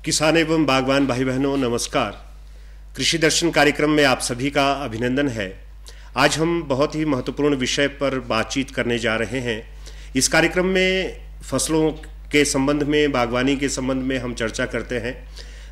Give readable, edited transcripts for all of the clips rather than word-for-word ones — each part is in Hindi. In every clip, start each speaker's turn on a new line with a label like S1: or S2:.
S1: किसान एवं बागवान भाई बहनों नमस्कार। कृषि दर्शन कार्यक्रम में आप सभी का अभिनंदन है। आज हम बहुत ही महत्वपूर्ण विषय पर बातचीत करने जा रहे हैं। इस कार्यक्रम में फसलों के संबंध में, बागवानी के संबंध में हम चर्चा करते हैं,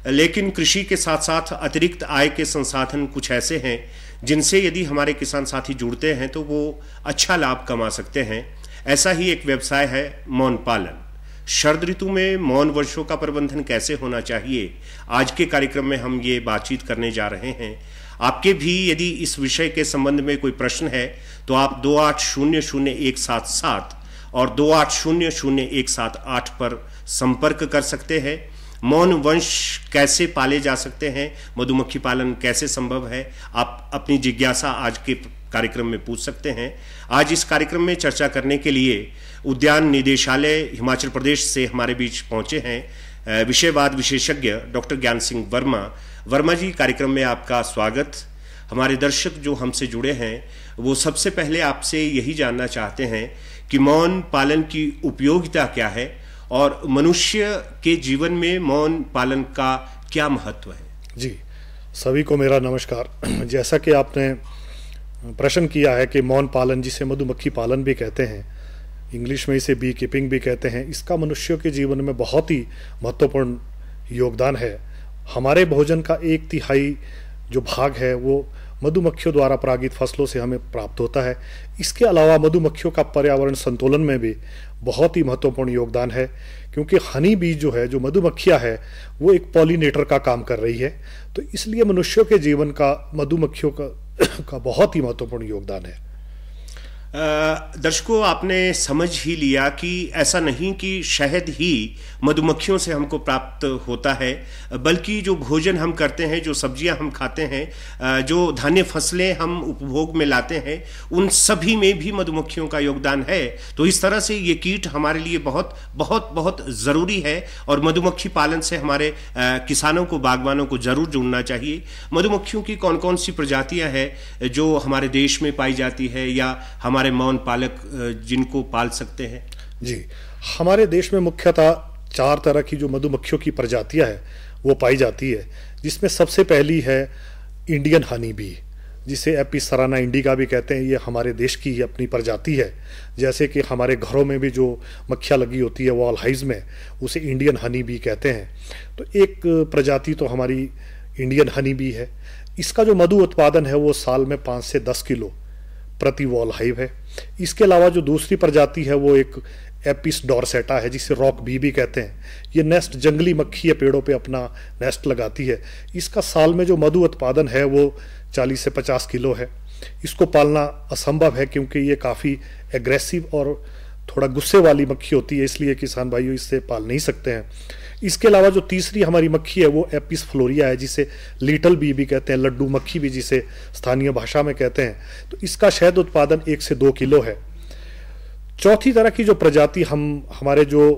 S1: लेकिन कृषि के साथ साथ अतिरिक्त आय के संसाधन कुछ ऐसे हैं जिनसे यदि हमारे किसान साथी जुड़ते हैं तो वो अच्छा लाभ कमा सकते हैं। ऐसा ही एक व्यवसाय है मौन पालन। शरद ऋतु में मौन वर्षों का प्रबंधन कैसे होना चाहिए, आज के कार्यक्रम में हम ये बातचीत करने जा रहे हैं। आपके भी यदि इस विषय के संबंध में कोई प्रश्न है तो आप 28000177 और 28000178 पर संपर्क कर सकते हैं। मौन वंश कैसे पाले जा सकते हैं, मधुमक्खी पालन कैसे संभव है, आप अपनी जिज्ञासा आज के कार्यक्रम में पूछ सकते हैं। आज इस कार्यक्रम में चर्चा करने के लिए उद्यान निदेशालय हिमाचल प्रदेश से हमारे बीच पहुंचे हैं विषयवाद विशेषज्ञ डॉक्टर ज्ञान सिंह वर्मा। वर्मा जी, कार्यक्रम में आपका स्वागत। हमारे दर्शक जो हमसे जुड़े हैं वो सबसे पहले आपसे यही जानना चाहते हैं कि मौन पालन की उपयोगिता क्या है और मनुष्य के जीवन में मौन पालन का क्या महत्व है।
S2: जी, सभी को मेरा नमस्कार। जैसा कि आपने प्रश्न किया है कि मौन पालन, जिसे मधुमक्खी पालन भी कहते हैं, इंग्लिश में इसे बी कीपिंग भी कहते हैं, इसका मनुष्यों के जीवन में बहुत ही महत्वपूर्ण योगदान है। हमारे भोजन का 1/3 जो भाग है वो मधुमक्खियों द्वारा परागित फसलों से हमें प्राप्त होता है। इसके अलावा मधुमक्खियों का पर्यावरण संतुलन में भी बहुत ही महत्वपूर्ण योगदान है, क्योंकि हनी बी जो है, जो मधुमक्खियाँ है, वो एक पॉलिनेटर का काम कर रही है। तो इसलिए मनुष्यों के जीवन का मधुमक्खियों का बहुत ही महत्वपूर्ण योगदान है।
S1: दर्शकों, आपने समझ ही लिया कि ऐसा नहीं कि शहद ही मधुमक्खियों से हमको प्राप्त होता है, बल्कि जो भोजन हम करते हैं, जो सब्जियां हम खाते हैं, जो धान्य फसलें हम उपभोग में लाते हैं, उन सभी में भी मधुमक्खियों का योगदान है। तो इस तरह से ये कीट हमारे लिए बहुत बहुत बहुत ज़रूरी है और मधुमक्खी पालन से हमारे किसानों को, बागवानों को ज़रूर जुड़ना चाहिए। मधुमक्खियों की कौन कौन सी प्रजातियाँ हैं जो हमारे देश में पाई जाती है या हमारे मौन पालक जिनको पाल सकते हैं?
S2: जी, हमारे देश में मुख्यतः 4 तरह की जो मधुमक्खियों की प्रजातियां है वो पाई जाती है, जिसमें सबसे पहली है इंडियन हनी बी, जिसे एपिस सराना इंडिका भी कहते हैं। ये हमारे देश की ही अपनी प्रजाति है। जैसे कि हमारे घरों में भी जो मक्खियाँ लगी होती है वॉल हाइज में, उसे इंडियन हनी बी कहते हैं। तो एक प्रजाति तो हमारी इंडियन हनी बी है। इसका जो मधु उत्पादन है वो साल में 5 से 10 किलो प्रति वॉल हाइव है। इसके अलावा जो दूसरी प्रजाति है वो एक एपिस डॉर्सेटा है, जिसे रॉक बी भी कहते हैं। ये नेस्ट, जंगली मक्खी या पेड़ों पे अपना नेस्ट लगाती है। इसका साल में जो मधु उत्पादन है वो 40 से 50 किलो है। इसको पालना असंभव है क्योंकि ये काफ़ी एग्रेसिव और थोड़ा गुस्से वाली मक्खी होती है, इसलिए किसान भाइयों इससे पाल नहीं सकते हैं। इसके अलावा जो तीसरी हमारी मक्खी है वो एपिस फ्लोरिया है, जिसे लिटिल बी भी कहते हैं, लड्डू मक्खी भी जिसे स्थानीय भाषा में कहते हैं। तो इसका शहद उत्पादन 1 से 2 किलो है। चौथी तरह की जो प्रजाति हमारे जो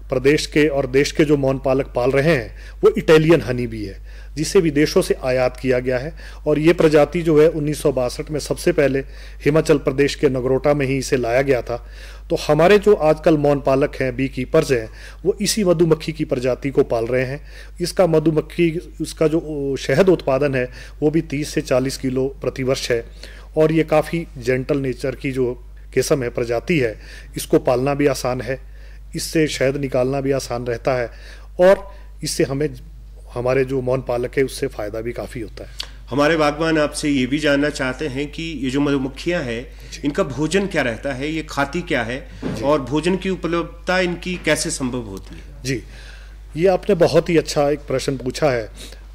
S2: प्रदेश के और देश के जो मौन पालक पाल रहे हैं वो इटालियन हनी बी है, जिसे विदेशों से आयात किया गया है। और ये प्रजाति जो है 1962 में सबसे पहले हिमाचल प्रदेश के नगरोटा में ही इसे लाया गया था। तो हमारे जो आजकल मौन पालक हैं, बी कीपर्स हैं, वो इसी मधुमक्खी की प्रजाति को पाल रहे हैं। इसका जो शहद उत्पादन है वो भी 30 से 40 किलो प्रति वर्ष है। और ये काफ़ी जेंटल नेचर की जो किस्म है, प्रजाति है, इसको पालना भी आसान है, इससे शहद निकालना भी आसान रहता है और इससे हमें, हमारे जो मौन पालक है, उससे फ़ायदा भी काफ़ी होता है।
S1: हमारे बागवान आपसे ये भी जानना चाहते हैं कि ये जो मधुमक्खियां हैं, इनका भोजन क्या रहता है, ये खाती क्या है और भोजन की उपलब्धता इनकी कैसे संभव होती है?
S2: जी, ये आपने बहुत ही अच्छा एक प्रश्न पूछा है।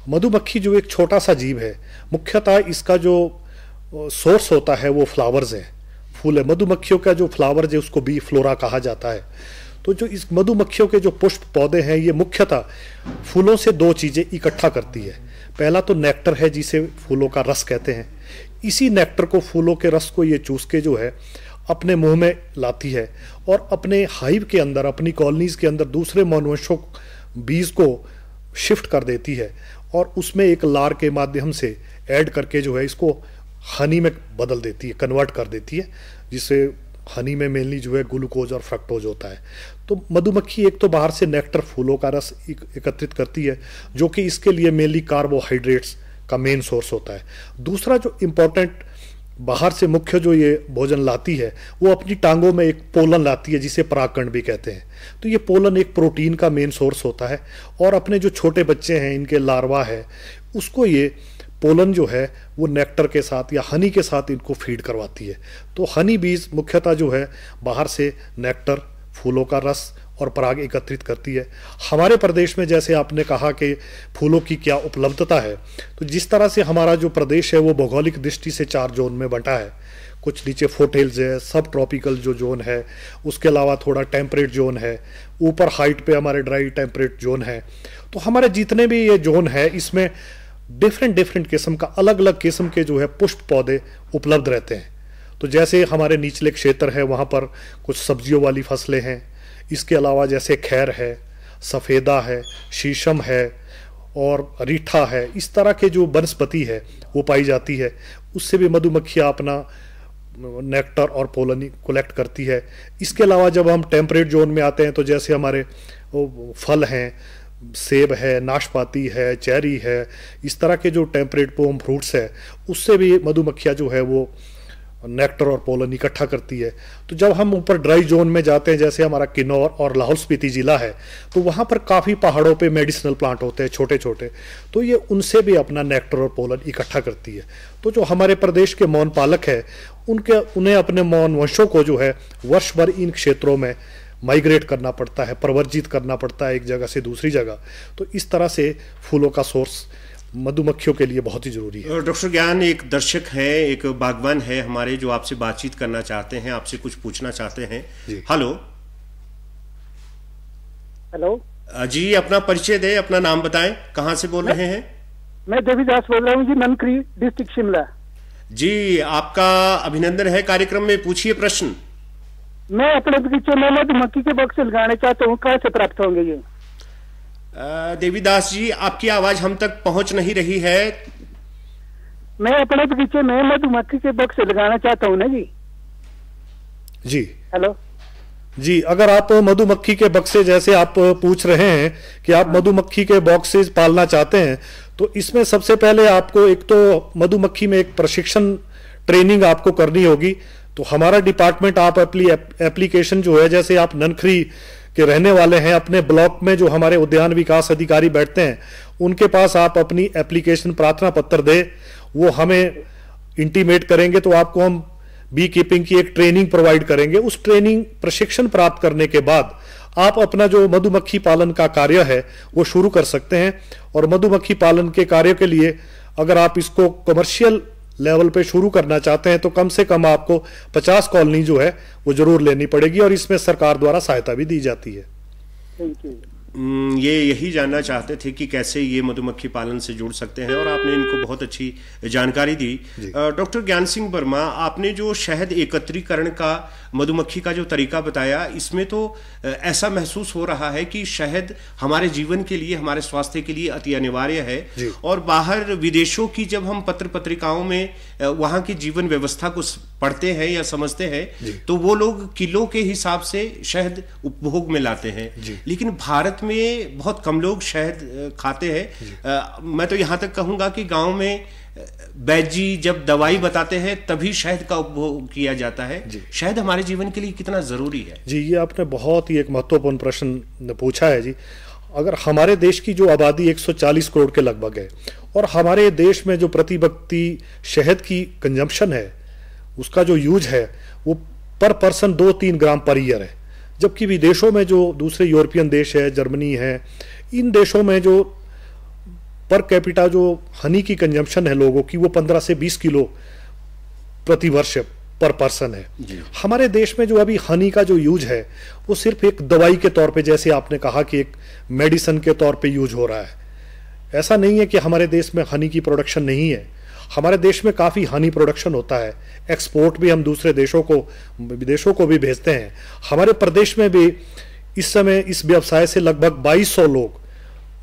S2: मधुमक्खी जो एक छोटा सा जीव है, मुख्यतः इसका जो सोर्स होता है वो फ्लावर्स है, फूल है। मधुमक्खियों का जो फ्लावर्स है उसको बी फ्लोरा कहा जाता है। तो जो इस मधुमक्खियों के जो पुष्प पौधे हैं, ये मुख्यतः फूलों से 2 चीज़ें इकट्ठा करती है। पहला तो नेक्टर है, जिसे फूलों का रस कहते हैं। इसी नेक्टर को, फूलों के रस को ये चूस के जो है अपने मुंह में लाती है और अपने हाइव के अंदर, अपनी कॉलोनीज के अंदर दूसरे मौनवंशों बीज को शिफ्ट कर देती है और उसमें एक लार के माध्यम से ऐड करके जो है इसको हनी में बदल देती है, कन्वर्ट कर देती है, जिससे हनी में मेनली जो है ग्लूकोज और फ्रक्टोज होता है। तो मधुमक्खी एक तो बाहर से नेक्टर, फूलों का रस एकत्रित करती है, जो कि इसके लिए मेनली कार्बोहाइड्रेट्स का मेन सोर्स होता है। दूसरा जो इम्पोर्टेंट बाहर से मुख्य जो ये भोजन लाती है, वो अपनी टांगों में एक पोलन लाती है जिसे परागकण भी कहते हैं। तो ये पोलन एक प्रोटीन का मेन सोर्स होता है, और अपने जो छोटे बच्चे हैं, इनके लार्वा है, उसको ये पोलन जो है वो नेक्टर के साथ या हनी के साथ इनको फीड करवाती है। तो हनी बीज मुख्यतः जो है बाहर से नेक्टर, फूलों का रस और पराग एकत्रित करती है। हमारे प्रदेश में जैसे आपने कहा कि फूलों की क्या उपलब्धता है, तो जिस तरह से हमारा जो प्रदेश है वो भौगोलिक दृष्टि से 4 जोन में बंटा है। कुछ नीचे फोटेल्स है, सब ट्रॉपिकल जो जोन है, उसके अलावा थोड़ा टेम्परेट जोन है, ऊपर हाइट पे हमारे ड्राई टेम्परेट जोन है। तो हमारे जितने भी ये जोन है, इसमें डिफरेंट किस्म का, अलग अलग किस्म के जो है पुष्प पौधे उपलब्ध रहते हैं। तो जैसे हमारे निचले क्षेत्र है, वहाँ पर कुछ सब्जियों वाली फसलें हैं। इसके अलावा जैसे खैर है, सफ़ेदा है, शीशम है और रीठा है, इस तरह के जो वनस्पति है वो पाई जाती है। उससे भी मधुमक्खियाँ अपना नेक्टर और पोलन कलेक्ट करती है। इसके अलावा जब हम टेम्परेट जोन में आते हैं, तो जैसे हमारे फल हैं, सेब है, नाशपाती है, चेरी है, इस तरह के जो टेम्परेट पोम फ्रूट्स है, उससे भी मधुमक्खियाँ जो है वो नेक्टर और पोलन इकट्ठा करती है। तो जब हम ऊपर ड्राई जोन में जाते हैं, जैसे हमारा किन्नौर और लाहौल स्पीति जिला है, तो वहाँ पर काफ़ी पहाड़ों पे मेडिसिनल प्लांट होते हैं छोटे छोटे, तो ये उनसे भी अपना नेक्टर और पोलन इकट्ठा करती है। तो जो हमारे प्रदेश के मौन पालक है, उन्हें अपने मौन वंशों को जो है वर्ष भर इन क्षेत्रों में माइग्रेट करना पड़ता है, प्रवर्जित करना पड़ता है एक जगह से दूसरी जगह। तो इस तरह से फूलों का सोर्स मधुमक्खियों के लिए बहुत ही जरूरी है।
S1: डॉक्टर ज्ञान एक दर्शक है, एक बागवान है हमारे, जो आपसे बातचीत करना चाहते हैं, आपसे कुछ पूछना चाहते हैं। हेलो जी, अपना परिचय दें, अपना नाम बताएं, कहां से बोल रहे हैं?
S3: मैं देवीदास बोल रहा हूं जी, ननकरी डिस्ट्रिक्ट शिमला।
S1: जी, आपका अभिनंदन है कार्यक्रम में, पूछिए प्रश्न।
S3: मैं अपने बगीचे में मधुमक्खी के बक्से लगाने चाहता हूँ, कैसे प्राप्त होंगे ये?
S1: देवीदास जी, आपकी आवाज हम तक पहुंच नहीं रही है।
S3: मैं अपने बगीचे में मधुमक्खी के बक्से लगाना चाहता हूँ ना जी।
S2: जी
S3: हेलो
S2: जी, अगर आप मधुमक्खी के बक्से, जैसे आप पूछ रहे हैं कि आप मधुमक्खी के बॉक्सेस पालना चाहते हैं, तो इसमें सबसे पहले आपको एक तो मधुमक्खी में एक प्रशिक्षण ट्रेनिंग आपको करनी होगी। तो हमारा डिपार्टमेंट, आप एप्लीकेशन जो है, जैसे आप ननखरी के रहने वाले हैं, अपने ब्लॉक में जो हमारे उद्यान विकास अधिकारी बैठते हैं, उनके पास आप अपनी एप्लीकेशन प्रार्थना पत्र दे, वो हमें इंटीमेट करेंगे, तो आपको हम बी कीपिंग की एक ट्रेनिंग प्रोवाइड करेंगे। उस ट्रेनिंग प्रशिक्षण प्राप्त करने के बाद आप अपना जो मधुमक्खी पालन का कार्य है वो शुरू कर सकते हैं। और मधुमक्खी पालन के कार्य के लिए अगर आप इसको कमर्शियल लेवल पे शुरू करना चाहते हैं, तो कम से कम आपको 50 कॉलोनी जो है वो जरूर लेनी पड़ेगी, और इसमें सरकार द्वारा सहायता भी दी जाती है।
S3: Thank you.
S1: ये यही जानना चाहते थे कि कैसे ये मधुमक्खी पालन से जुड़ सकते हैं, और आपने इनको बहुत अच्छी जानकारी दी। डॉक्टर ज्ञान सिंह वर्मा, आपने जो शहद एकत्रीकरण का, मधुमक्खी का जो तरीका बताया, इसमें तो ऐसा महसूस हो रहा है कि शहद हमारे जीवन के लिए, हमारे स्वास्थ्य के लिए अति अनिवार्य है। और बाहर विदेशों की जब हम पत्र पत्रिकाओं में वहाँ की जीवन व्यवस्था को पढ़ते हैं या समझते हैं, तो वो लोग किलो के हिसाब से शहद उपभोग में लाते हैं, लेकिन भारत में बहुत कम लोग शहद खाते हैं। मैं तो यहाँ तक कहूँगा कि गांव में वैद्य जी जब दवाई बताते हैं तभी शहद का उपभोग किया जाता है। शहद हमारे जीवन के लिए कितना जरूरी है? जी,
S2: ये आपने बहुत ही एक महत्वपूर्ण प्रश्न पूछा है जी। अगर हमारे देश की जो आबादी 140 करोड़ के लगभग है, और हमारे देश में जो प्रति व्यक्ति शहद की कंजम्पशन है, उसका जो यूज है वो पर पर्सन 2-3 ग्राम पर ईयर है, जबकि विदेशों में जो दूसरे यूरोपियन देश है, जर्मनी है, इन देशों में जो पर कैपिटा जो हनी की कंजम्पशन है लोगों की, वो 15 से 20 किलो प्रति वर्ष पर पर्सन है। हमारे देश में जो अभी हनी का जो यूज है वो सिर्फ एक दवाई के तौर पे, जैसे आपने कहा कि एक मेडिसिन के तौर पे यूज हो रहा है। ऐसा नहीं है कि हमारे देश में हनी की प्रोडक्शन नहीं है, हमारे देश में काफ़ी हनी प्रोडक्शन होता है। एक्सपोर्ट भी हम दूसरे देशों को, विदेशों को भी भेजते हैं। हमारे प्रदेश में भी इस समय इस व्यवसाय से लगभग 2200 लोग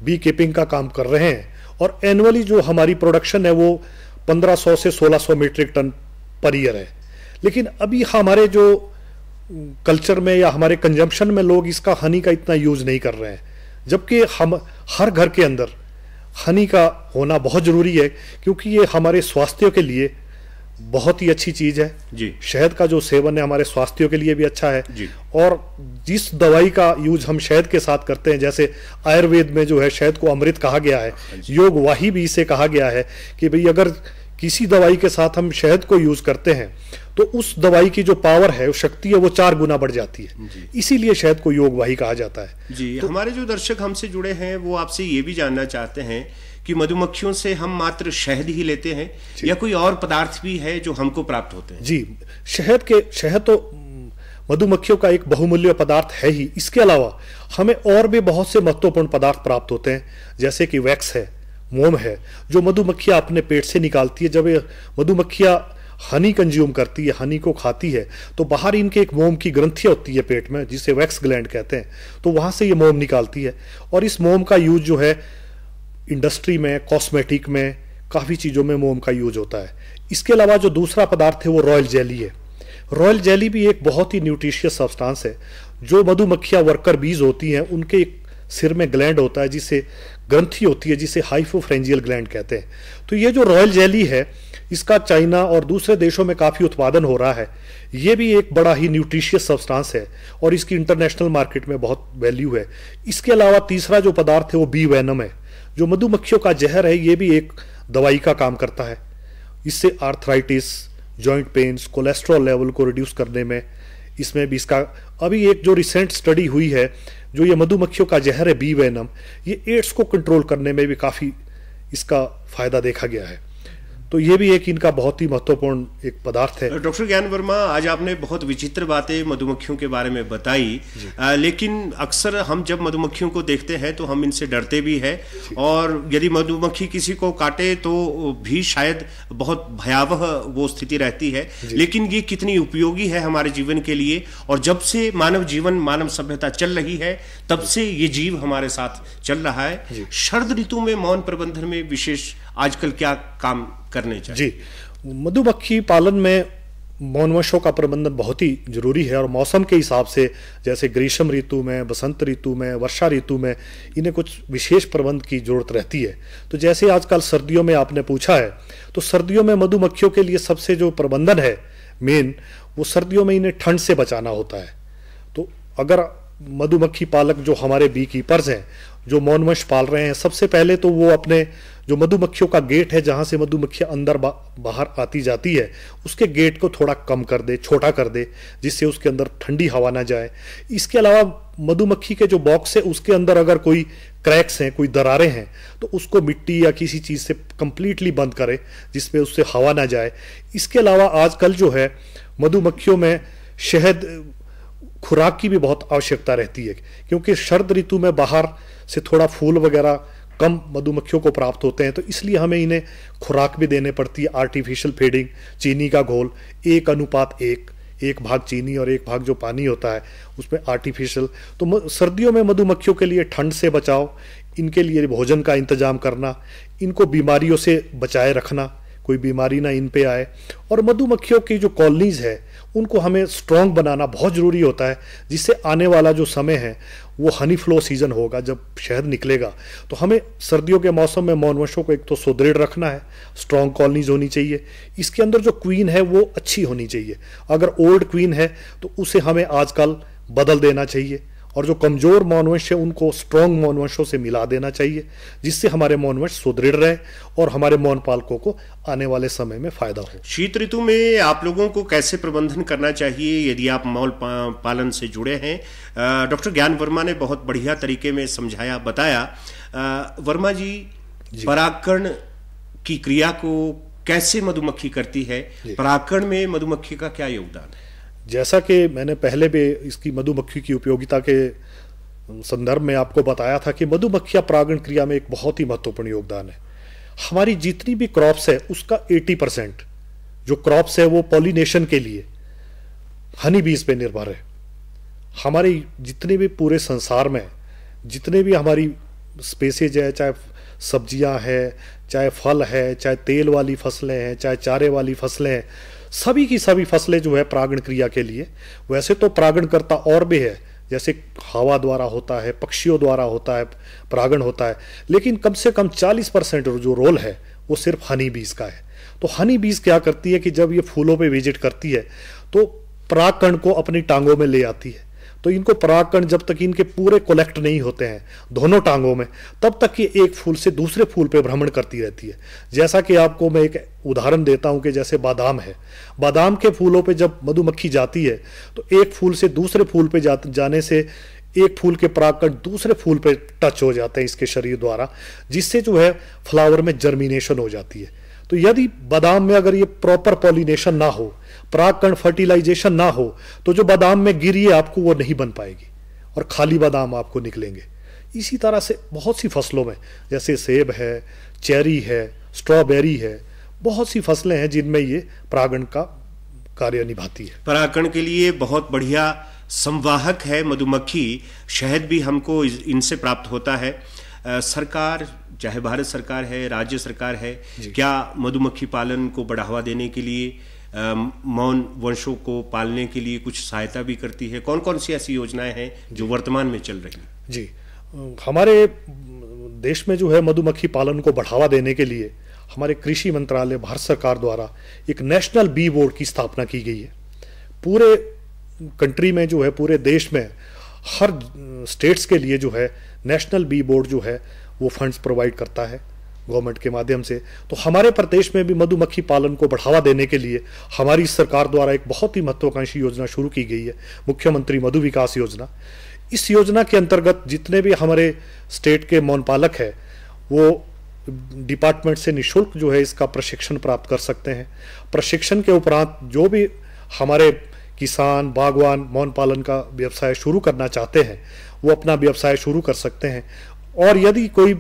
S2: बी कीपिंग का काम कर रहे हैं, और एनुअली जो हमारी प्रोडक्शन है वो 1500 से 1600 मीट्रिक टन पर ईयर है। लेकिन अभी हमारे जो कल्चर में या हमारे कंजम्पशन में लोग इसका हनी का इतना यूज नहीं कर रहे हैं, जबकि हम हर घर के अंदर हनी का होना बहुत ज़रूरी है, क्योंकि ये हमारे स्वास्थ्य के लिए बहुत ही अच्छी चीज़ है
S1: जी।
S2: शहद का जो सेवन है हमारे स्वास्थ्य के लिए भी अच्छा है
S1: जी।
S2: और जिस दवाई का यूज हम शहद के साथ करते हैं, जैसे आयुर्वेद में जो है शहद को अमृत कहा गया है, योग वाही भी इसे कहा गया है कि भाई अगर किसी दवाई के साथ हम शहद को यूज करते हैं तो उस दवाई की जो पावर है, शक्ति है, वो 4 गुना बढ़ जाती है। इसीलिए शहद को योग वाही कहा जाता है।
S1: जी। तो हमारे जो दर्शक हमसे जुड़े हैं वो आपसे ये भी जानना चाहते हैं कि मधुमक्खियों से हम मात्र शहद ही लेते हैं या कोई और पदार्थ भी है जो हमको प्राप्त होते हैं?
S2: जी, शहद तो मधुमक्खियों का एक बहुमूल्य पदार्थ है ही। इसके अलावा हमें और भी बहुत से महत्वपूर्ण पदार्थ प्राप्त होते हैं, जैसे कि वैक्स है, मोम है, जो मधुमक्खियां अपने पेट से निकालती है। जब ये मधुमक्खियां हनी कंज्यूम करती है, हनी को खाती है, तो बाहर इनके एक मोम की ग्रंथि होती है पेट में, जिसे वैक्स ग्लैंड कहते हैं, तो वहां से ये मोम निकालती है। और इस मोम का यूज जो है इंडस्ट्री में, कॉस्मेटिक में, काफ़ी चीज़ों में मोम का यूज होता है। इसके अलावा जो दूसरा पदार्थ है वो रॉयल जेली है। रॉयल जेली भी एक बहुत ही न्यूट्रिशियस सब्सटेंस है। जो मधुमक्खियां वर्कर बीज होती हैं उनके एक सिर में ग्लैंड होता है, जिसे ग्रंथि होती है, जिसे हाइपोफ्रेंजियल ग्लैंड कहते हैं। तो ये जो रॉयल जेली है, इसका चाइना और दूसरे देशों में काफ़ी उत्पादन हो रहा है। ये भी एक बड़ा ही न्यूट्रिशियस सब्सटेंस है और इसकी इंटरनेशनल मार्केट में बहुत वैल्यू है। इसके अलावा तीसरा जो पदार्थ है वो बी वेनम है, जो मधुमक्खियों का जहर है। ये भी एक दवाई का काम करता है। इससे arthritis, joint pains, cholesterol level को रिड्यूस करने में इसमें भी इसका अभी एक जो रिसेंट स्टडी हुई है, जो ये मधुमक्खियों का जहर है बी वेनम, ये एड्स को कंट्रोल करने में भी काफ़ी इसका फायदा देखा गया है। तो ये भी एक इनका बहुत ही महत्वपूर्ण एक पदार्थ है।
S1: डॉक्टर ज्ञान वर्मा, आज आपने बहुत विचित्र बातें मधुमक्खियों के बारे में बताई, लेकिन अक्सर हम जब मधुमक्खियों को देखते हैं तो हम इनसे डरते भी हैं, और यदि मधुमक्खी किसी को काटे तो भी शायद बहुत भयावह वो स्थिति रहती है। लेकिन ये कितनी उपयोगी है हमारे जीवन के लिए, और जब से मानव जीवन, मानव सभ्यता चल रही है, तब से ये जीव हमारे साथ चल रहा है। शरद ऋतु में मौन प्रबंधन में विशेष आजकल क्या काम करने चाहिए?
S2: जी, मधुमक्खी पालन में मौनवंशों का प्रबंधन बहुत ही जरूरी है, और मौसम के हिसाब से, जैसे ग्रीष्म ऋतु में, बसंत ऋतु में, वर्षा ऋतु में इन्हें कुछ विशेष प्रबंध की जरूरत रहती है। तो जैसे आजकल सर्दियों में आपने पूछा है, तो सर्दियों में मधुमक्खियों के लिए सबसे जो प्रबंधन है मेन, वो सर्दियों में इन्हें ठंड से बचाना होता है। तो अगर मधुमक्खी पालक जो हमारे बी कीपर्स हैं, जो मौनवंश पाल रहे हैं, सबसे पहले तो वो अपने जो मधुमक्खियों का गेट है, जहाँ से मधुमक्खियाँ अंदर बाहर आती जाती है, उसके गेट को थोड़ा कम कर दे, छोटा कर दे, जिससे उसके अंदर ठंडी हवा ना जाए। इसके अलावा मधुमक्खी के जो बॉक्स है उसके अंदर अगर कोई क्रैक्स हैं, कोई दरारें हैं, तो उसको मिट्टी या किसी चीज़ से कंप्लीटली बंद करे, जिसमें उससे हवा ना जाए। इसके अलावा आजकल जो है मधुमक्खियों में शहद खुराक की भी बहुत आवश्यकता रहती है, क्योंकि शरद ऋतु में बाहर से थोड़ा फूल वगैरह कम मधुमक्खियों को प्राप्त होते हैं, तो इसलिए हमें इन्हें खुराक भी देने पड़ती है। आर्टिफिशियल फीडिंग, चीनी का घोल 1:1, 1 भाग चीनी और 1 भाग जो पानी होता है उसमें आर्टिफिशियल। तो सर्दियों में मधुमक्खियों के लिए ठंड से बचाव, इनके लिए भोजन का इंतजाम करना, इनको बीमारियों से बचाए रखना, कोई बीमारी ना इन पे आए। और मधुमक्खियों की जो कॉलोनीज है उनको हमें स्ट्रॉन्ग बनाना बहुत ज़रूरी होता है, जिससे आने वाला जो समय है वो हनी फ्लो सीजन होगा, जब शहद निकलेगा। तो हमें सर्दियों के मौसम में मौनवंशों को एक तो सुदृढ़ रखना है, स्ट्रॉन्ग कॉलोनीज होनी चाहिए। इसके अंदर जो क्वीन है वो अच्छी होनी चाहिए। अगर ओल्ड क्वीन है तो उसे हमें आजकल बदल देना चाहिए, और जो कमज़ोर मौनवंश है उनको स्ट्रॉन्ग मौनवंशों से मिला देना चाहिए, जिससे हमारे मौनवंश सुदृढ़ रहे और हमारे मौन पालकों को आने वाले समय में फ़ायदा हो।
S1: शीत ऋतु में आप लोगों को कैसे प्रबंधन करना चाहिए यदि आप मौन पालन से जुड़े हैं? डॉक्टर ज्ञान वर्मा ने बहुत बढ़िया तरीके में समझाया, बताया। वर्मा जी, परागकण की क्रिया को कैसे मधुमक्खी करती है? परागकण में मधुमक्खी का क्या योगदान है?
S2: जैसा कि मैंने पहले भी इसकी मधुमक्खी की उपयोगिता के संदर्भ में आपको बताया था कि मधुमक्खियां परागण क्रिया में एक बहुत ही महत्वपूर्ण योगदान है। हमारी जितनी भी क्रॉप्स है उसका 80% जो क्रॉप्स है वो पॉलिनेशन के लिए हनी बीज पे निर्भर है। हमारी जितने भी पूरे संसार में जितने भी हमारी स्पेसीज है, चाहे सब्जियां हैं, चाहे फल है, चाहे तेल वाली फसलें हैं, चाहे चारे वाली फसलें हैं, सभी की सभी फसलें जो है परागण क्रिया के लिए, वैसे तो परागणकर्ता और भी है, जैसे हवा द्वारा होता है, पक्षियों द्वारा होता है, परागण होता है, लेकिन कम से कम 40% जो रोल है वो सिर्फ हनी बीज का है। तो हनी बीज क्या करती है कि जब ये फूलों पे विजिट करती है तो परागकण को अपनी टांगों में ले आती है। तो इनको परागकण जब तक इनके पूरे कलेक्ट नहीं होते हैं दोनों टांगों में, तब तक ये एक फूल से दूसरे फूल पे भ्रमण करती रहती है। जैसा कि आपको मैं एक उदाहरण देता हूं कि जैसे बादाम है, बादाम के फूलों पे जब मधुमक्खी जाती है तो एक फूल से दूसरे फूल पे जाने से एक फूल के परागकण दूसरे फूल पे टच हो जाते हैं इसके शरीर द्वारा, जिससे जो है फ्लावर में जर्मिनेशन हो जाती है। तो यदि बादाम में अगर ये प्रॉपर पॉलिनेशन ना हो, परागकण फर्टिलाइजेशन ना हो, तो जो बादाम में गिरी है आपको वो नहीं बन पाएगी और खाली बादाम आपको निकलेंगे। इसी तरह से बहुत सी फसलों में, जैसे सेब है, चेरी है, स्ट्रॉबेरी है, बहुत सी फसलें हैं जिनमें ये परागण का कार्य निभाती है।
S1: परागण के लिए बहुत बढ़िया संवाहक है मधुमक्खी। शहद भी हमको इनसे प्राप्त होता है। सरकार, चाहे भारत सरकार है, राज्य सरकार है, क्या मधुमक्खी पालन को बढ़ावा देने के लिए, मौन वंशों को पालने के लिए कुछ सहायता भी करती है? कौन कौन सी ऐसी योजनाएं हैं जो वर्तमान में चल रही हैं?
S2: जी, हमारे देश में जो है मधुमक्खी पालन को बढ़ावा देने के लिए हमारे कृषि मंत्रालय भारत सरकार द्वारा एक नेशनल बी बोर्ड की स्थापना की गई है। पूरे कंट्री में जो है, पूरे देश में हर स्टेट्स के लिए जो है नेशनल बी बोर्ड जो है वो फंड्स प्रोवाइड करता है गवर्नमेंट के माध्यम से। तो हमारे प्रदेश में भी मधुमक्खी पालन को बढ़ावा देने के लिए हमारी सरकार द्वारा एक बहुत ही महत्वाकांक्षी योजना शुरू की गई है, मुख्यमंत्री मधु विकास योजना। इस योजना के अंतर्गत जितने भी हमारे स्टेट के मौन पालक है वो डिपार्टमेंट से निःशुल्क जो है इसका प्रशिक्षण प्राप्त कर सकते हैं। प्रशिक्षण के उपरांत जो भी हमारे किसान, बागवान मौन पालन का व्यवसाय शुरू करना चाहते हैं वो अपना व्यवसाय शुरू कर सकते हैं। और यदि कोई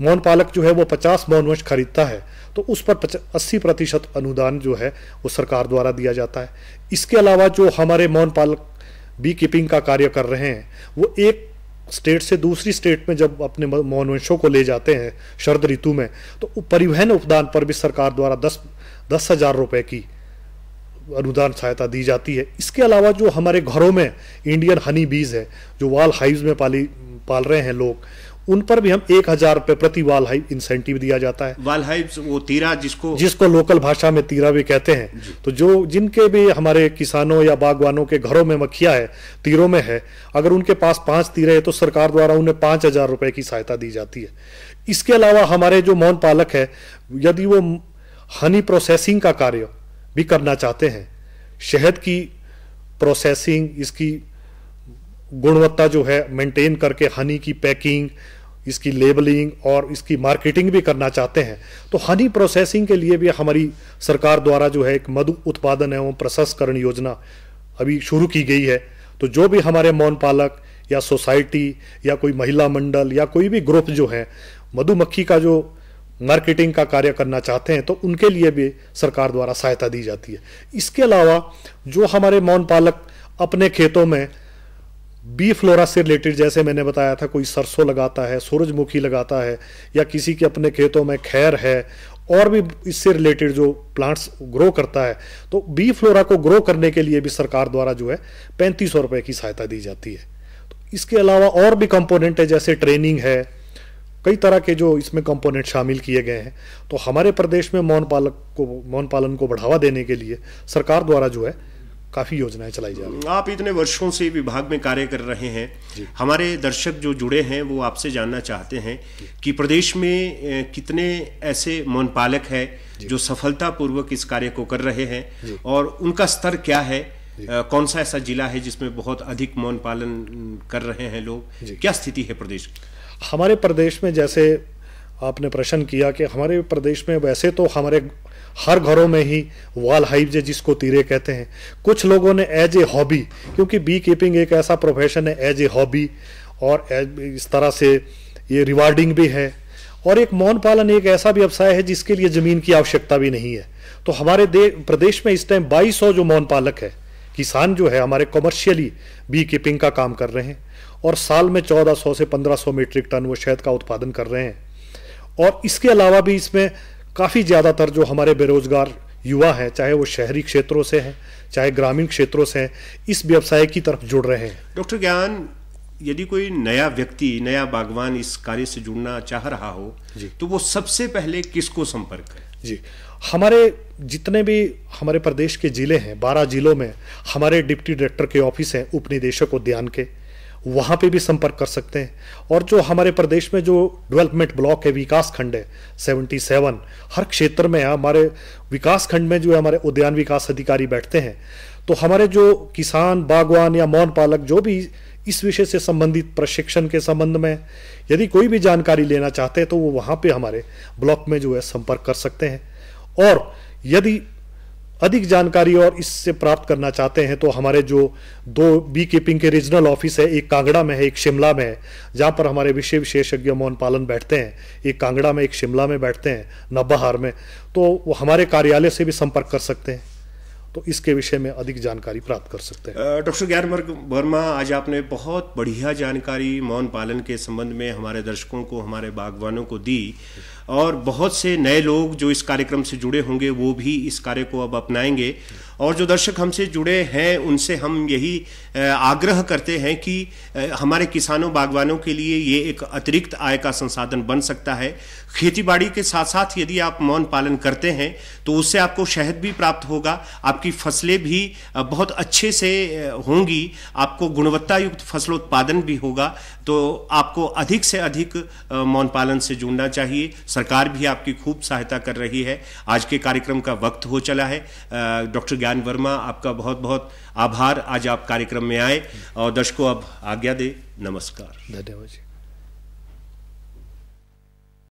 S2: मौन पालक जो है वो 50 मौनवंश खरीदता है तो उस पर 80% अनुदान जो है वो सरकार द्वारा दिया जाता है। इसके अलावा जो हमारे मौन पालक बी कीपिंग का कार्य कर रहे हैं वो एक स्टेट से दूसरी स्टेट में जब अपने मौनवंशों को ले जाते हैं शरद ऋतु में, तो परिवहन उपदान पर भी सरकार द्वारा 10,000 रुपए की अनुदान सहायता दी जाती है। इसके अलावा जो हमारे घरों में इंडियन हनी बीज है जो वाल हाइव्स में पाल रहे हैं लोग, उन पर भी हम 1,000 रुपए प्रति वाल हाइव इंसेंटिव दिया जाता है।
S1: वाल हाइव्स वो तीरा जिसको
S2: लोकल भाषा में तीरा भी कहते हैं। तो जो जिनके भी हमारे किसानों या बागवानों के घरों में मक्खियां है, तीरों में है, अगर उनके पास 5 तीरे है तो सरकार द्वारा उन्हें 5,000 रुपए की सहायता दी जाती है। इसके अलावा हमारे जो मौन पालक है यदि वो हनी प्रोसेसिंग का कार्य भी करना चाहते हैं, शहद की प्रोसेसिंग, इसकी गुणवत्ता जो है मेंटेन करके हनी की पैकिंग, इसकी लेबलिंग और इसकी मार्केटिंग भी करना चाहते हैं, तो हनी प्रोसेसिंग के लिए भी हमारी सरकार द्वारा जो है एक मधु उत्पादन एवं प्रसंस्करण योजना अभी शुरू की गई है। तो जो भी हमारे मौन पालक या सोसाइटी या कोई महिला मंडल या कोई भी ग्रुप जो है मधुमक्खी का जो मार्केटिंग का कार्य करना चाहते हैं तो उनके लिए भी सरकार द्वारा सहायता दी जाती है। इसके अलावा जो हमारे मौन पालक अपने खेतों में बी फ्लोरा से रिलेटेड, जैसे मैंने बताया था, कोई सरसों लगाता है, सूरजमुखी लगाता है, या किसी के अपने खेतों में खैर है और भी इससे रिलेटेड जो प्लांट्स ग्रो करता है, तो बी फ्लोरा को ग्रो करने के लिए भी सरकार द्वारा जो है 3500 रुपए की सहायता दी जाती है। तो इसके अलावा और भी कंपोनेंट है, जैसे ट्रेनिंग है, कई तरह के जो इसमें कंपोनेंट शामिल किए गए हैं। तो हमारे प्रदेश में मौन पालन को बढ़ावा देने के लिए सरकार द्वारा जो है काफी योजनाएं चलाई जा रही हैं।
S1: आप इतने वर्षों से विभाग में कार्य कर रहे हैं, हमारे दर्शक जो जुड़े हैं वो आपसे जानना चाहते हैं कि प्रदेश में कितने ऐसे मौन पालक हैं जो सफलतापूर्वक इस कार्य को कर रहे हैं और उनका स्तर क्या है? कौन सा ऐसा जिला है जिसमें बहुत अधिक मौन पालन कर रहे हैं लोग? क्या स्थिति है प्रदेश की?
S2: हमारे प्रदेश में, जैसे आपने प्रश्न किया कि हमारे प्रदेश में वैसे तो हमारे हर घरों में ही वाल हाइव जिसको तीरे कहते हैं, कुछ लोगों ने एज ए हॉबी, क्योंकि बी कीपिंग एक ऐसा प्रोफेशन है एज ए हॉबी और इस तरह से ये रिवार्डिंग भी है, और एक मौन पालन एक ऐसा व्यवसाय है जिसके लिए जमीन की आवश्यकता भी नहीं है। तो हमारे प्रदेश में इस टाइम 2200 जो मौन पालक है, किसान जो है हमारे कमर्शियली बी कीपिंग का काम कर रहे हैं और साल में 1400 से 1500 मीट्रिक टन वो शहद का उत्पादन कर रहे हैं। और इसके अलावा भी इसमें काफ़ी ज़्यादातर जो हमारे बेरोजगार युवा हैं, चाहे वो शहरी क्षेत्रों से हैं चाहे ग्रामीण क्षेत्रों से हैं, इस व्यवसाय की तरफ जुड़ रहे हैं।
S1: डॉक्टर ज्ञान, यदि कोई नया व्यक्ति, नया बागवान इस कार्य से जुड़ना चाह रहा हो तो वो सबसे पहले किसको संपर्क करे?
S2: जी, हमारे जितने भी हमारे प्रदेश के जिले हैं, 12 जिलों में हमारे डिप्टी डायरेक्टर के ऑफिस हैं, उपनिदेशक उद्यान के, वहाँ पे भी संपर्क कर सकते हैं। और जो हमारे प्रदेश में जो डेवलपमेंट ब्लॉक है, विकास खंड है 77, हर क्षेत्र में हमारे विकास खंड में जो है हमारे उद्यान विकास अधिकारी बैठते हैं। तो हमारे जो किसान, बागवान या मौन पालक जो भी इस विषय से संबंधित प्रशिक्षण के संबंध में यदि कोई भी जानकारी लेना चाहते हैं तो वो वहाँ पे हमारे ब्लॉक में जो है संपर्क कर सकते हैं। और यदि अधिक जानकारी और इससे प्राप्त करना चाहते हैं तो हमारे जो 2 बी कीपिंग के रीजनल ऑफिस है, एक कांगड़ा में है, एक शिमला में है, जहाँ पर हमारे विषय विशेषज्ञ मौन पालन बैठते हैं। एक कांगड़ा में, एक शिमला में बैठते हैं, नवाबहार में। तो वो हमारे कार्यालय से भी संपर्क कर सकते हैं, तो इसके विषय में अधिक जानकारी प्राप्त कर सकते हैं।
S1: डॉक्टर ज्ञान वर्मा, आज आपने बहुत बढ़िया जानकारी मौन पालन के संबंध में हमारे दर्शकों को, हमारे बागवानों को दी, और बहुत से नए लोग जो इस कार्यक्रम से जुड़े होंगे वो भी इस कार्य को अब अपनाएंगे। और जो दर्शक हमसे जुड़े हैं उनसे हम यही आग्रह करते हैं कि हमारे किसानों, बागवानों के लिए ये एक अतिरिक्त आय का संसाधन बन सकता है। खेतीबाड़ी के साथ साथ यदि आप मौन पालन करते हैं तो उससे आपको शहद भी प्राप्त होगा, आपकी फसलें भी बहुत अच्छे से होंगी, आपको गुणवत्ता युक्त फसलोत्पादन भी होगा। तो आपको अधिक से अधिक मौन पालन से जुड़ना चाहिए। सरकार भी आपकी खूब सहायता कर रही है। आज के कार्यक्रम का वक्त हो चला है। डॉक्टर ज्ञान वर्मा, आपका बहुत बहुत आभार, आज आप कार्यक्रम में आए। और दर्शकों अब आज्ञा दे, नमस्कार।
S2: धन्यवाद जी।